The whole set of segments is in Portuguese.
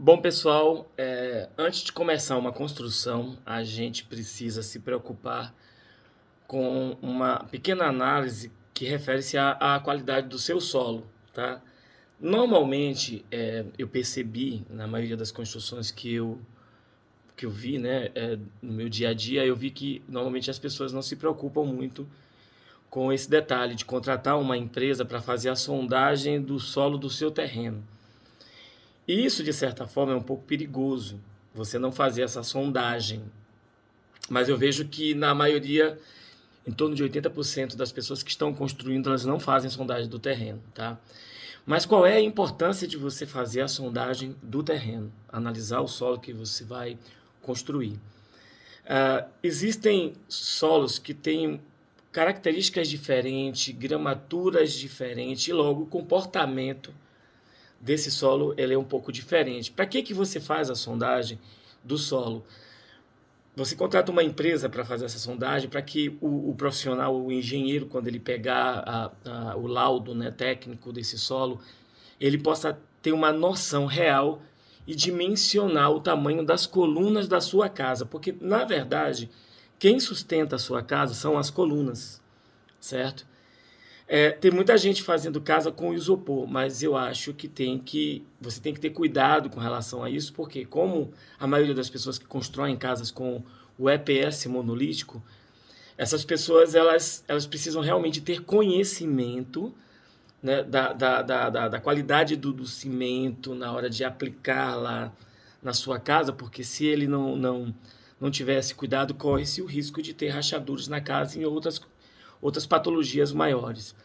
Bom, pessoal, antes de começar uma construção, a gente precisa se preocupar com uma pequena análise que refere-se à qualidade do seu solo, tá? Normalmente, eu percebi, na maioria das construções que eu vi, né, no meu dia a dia, eu vi que normalmente as pessoas não se preocupam muito com esse detalhe de contratar uma empresa para fazer a sondagem do solo do seu terreno. E isso, de certa forma, é um pouco perigoso, você não fazer essa sondagem. Mas eu vejo que, na maioria, em torno de 80% das pessoas que estão construindo, elas não fazem sondagem do terreno, tá? Mas qual é a importância de você fazer a sondagem do terreno? Analisar o solo que você vai construir. Existem solos que têm características diferentes, gramaturas diferentes e logo o comportamento desse solo ele é um pouco diferente. Para que você faz a sondagem do solo? Você contrata uma empresa para fazer essa sondagem para que o profissional, o engenheiro, quando ele pegar o laudo, né, técnico desse solo, ele possa ter uma noção real e dimensionar o tamanho das colunas da sua casa, porque, na verdade, quem sustenta a sua casa são as colunas, certo? Tem muita gente fazendo casa com isopor, mas eu acho que você tem que ter cuidado com relação a isso, porque como a maioria das pessoas que constroem casas com o EPS monolítico, essas pessoas elas precisam realmente ter conhecimento, né, da qualidade do cimento na hora de aplicar lá na sua casa, porque se ele não tivesse cuidado, corre-se o risco de ter rachaduras na casa e outras patologias maiores.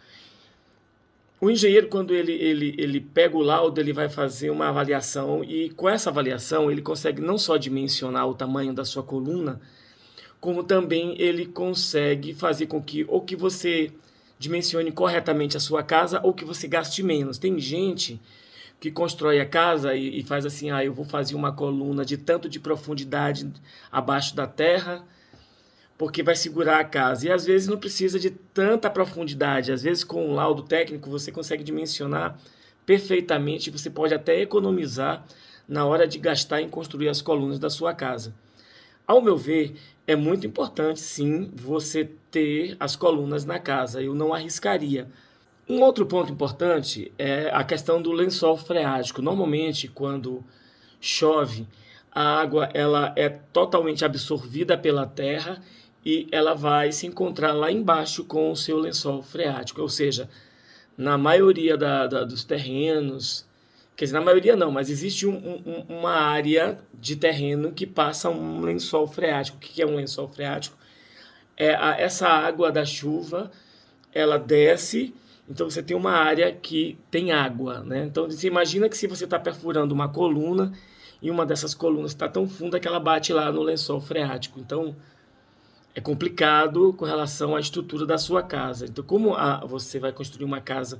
O engenheiro, quando ele pega o laudo, ele vai fazer uma avaliação e com essa avaliação ele consegue não só dimensionar o tamanho da sua coluna, como também ele consegue fazer com que ou que você dimensione corretamente a sua casa ou que você gaste menos. Tem gente que constrói a casa e faz assim, eu vou fazer uma coluna de tanto de profundidade abaixo da terra, porque vai segurar a casa. E às vezes não precisa de tanta profundidade. Às vezes com um laudo técnico você consegue dimensionar perfeitamente, você pode até economizar na hora de gastar em construir as colunas da sua casa. Ao meu ver, é muito importante sim você ter as colunas na casa. Eu não arriscaria. Um outro ponto importante é a questão do lençol freático. Normalmente, quando chove, a água ela é totalmente absorvida pela terra e ela vai se encontrar lá embaixo com o seu lençol freático. Ou seja, na maioria dos terrenos, quer dizer, na maioria não, mas existe uma área de terreno que passa um lençol freático. O que é um lençol freático? Essa água da chuva, ela desce, então você tem uma área que tem água, né? Então você imagina que se você está perfurando uma coluna e uma dessas colunas está tão funda que ela bate lá no lençol freático. Então é complicado com relação à estrutura da sua casa. Então, como você vai construir uma casa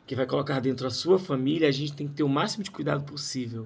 que vai colocar dentro a sua família, a gente tem que ter o máximo de cuidado possível.